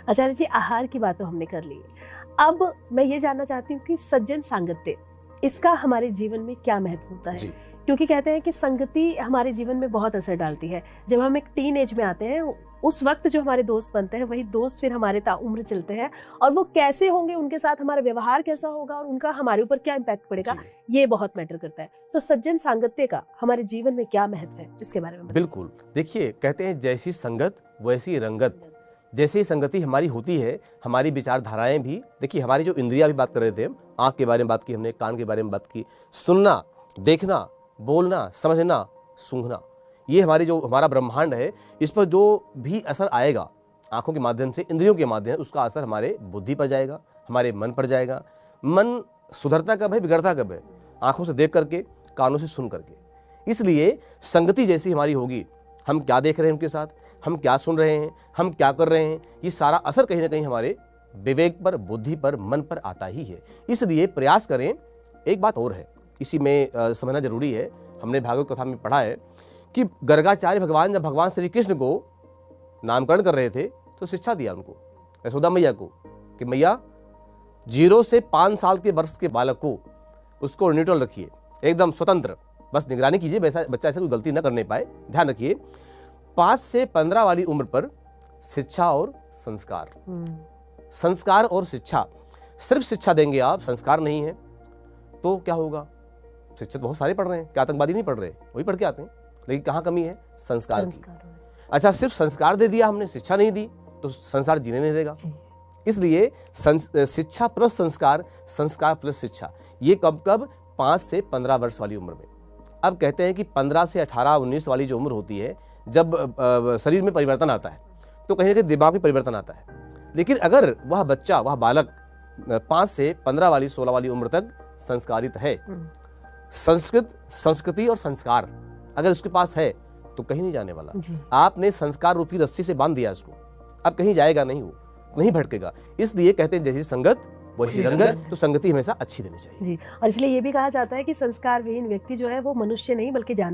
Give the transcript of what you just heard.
आचार्य जी, आहार की बात तो हमने कर ली। अब मैं ये जानना चाहती हूँ कि सज्जन सांगत्य, इसका हमारे जीवन में क्या महत्व होता है? क्योंकि कहते हैं कि संगति हमारे जीवन में बहुत असर डालती है। जब हम एक टीन एज में आते हैं, उस वक्त जो हमारे दोस्त बनते हैं, वही दोस्त फिर हमारे ताउम्र चलते हैं, और वो कैसे होंगे, उनके साथ हमारा व्यवहार कैसा होगा और उनका हमारे ऊपर क्या इम्पैक्ट पड़ेगा, ये बहुत मैटर करता है। तो सज्जन सांगत्य का हमारे जीवन में क्या महत्व है, इसके बारे में? बिल्कुल, देखिए, कहते हैं जैसी संगत वैसी रंगत। जैसी संगति हमारी होती है, हमारी विचारधाराएं भी, देखिए हमारी जो इंद्रियां भी बात कर रहे थे, आंख के बारे में बात की हमने, कान के बारे में बात की, सुनना, देखना, बोलना, समझना, सूंघना, ये हमारा ब्रह्मांड है, इस पर जो भी असर आएगा आंखों के माध्यम से, इंद्रियों के माध्यम से, उसका असर हमारे बुद्धि पर जाएगा, हमारे मन पर जाएगा। मन सुधरता कब है, बिगड़ता कब है? आंखों से देख करके, कानों से सुन करके। इसलिए संगति जैसी हमारी होगी, हम क्या देख रहे हैं उनके साथ, हम क्या सुन रहे हैं, हम क्या कर रहे हैं, ये सारा असर कहीं ना कहीं हमारे विवेक पर, बुद्धि पर, मन पर आता ही है। इसलिए प्रयास करें। एक बात और है, इसी में समझना जरूरी है, हमने भागवत कथा में पढ़ा है कि गर्गाचार्य भगवान जब भगवान श्री कृष्ण को नामकरण कर रहे थे तो शिक्षा दिया उनको, यशोदा मैया को, कि मैया 0 से 5 साल के वर्ष के बालक को, उसको न्यूट्रल रखिए, एकदम स्वतंत्र, बस निगरानी कीजिए बच्चा ऐसे कोई गलती न करने पाए, ध्यान रखिए। 5 से 15 वाली उम्र पर शिक्षा और संस्कार, संस्कार और शिक्षा, सिर्फ शिक्षा देंगे आप, संस्कार नहीं है तो क्या होगा? शिक्षक बहुत सारे पढ़ रहे हैं, क्या आतंकवादी नहीं पढ़ रहे, वही पढ़ के आते हैं, लेकिन कहाँ कमी है? संस्कार की। अच्छा, सिर्फ संस्कार दे दिया हमने, शिक्षा नहीं दी, तो संसार जीने नहीं देगा। इसलिए शिक्षा प्लस संस्कार, संस्कार प्लस शिक्षा, ये कब कब? 5 से 15 वर्ष वाली उम्र में। अब कहते हैं कि 15 से 18-19 वाली जो उम्र होती है, जब शरीर में परिवर्तन आता है, तो कहीं ना कहीं दिमाग में परिवर्तन आता है। लेकिन अगर वह बच्चा, वह बालक 5 से 15 वाली, 16 वाली उम्र तक संस्कारित है, संस्कृति और संस्कार अगर उसके पास है, तो कहीं नहीं जाने वाला। आपने संस्कार रूपी रस्सी से बांध दिया इसको, अब कहीं जाएगा नहीं, वो नहीं भटकेगा। इसलिए कहते हैं जैसी संगत वैसी रंगत, तो संगति हमेशा अच्छी देनी चाहिए। जी, और इसलिए ये भी कहा जाता है कि संस्कार विहीन व्यक्ति जो है वो मनुष्य नहीं बल्कि जानवर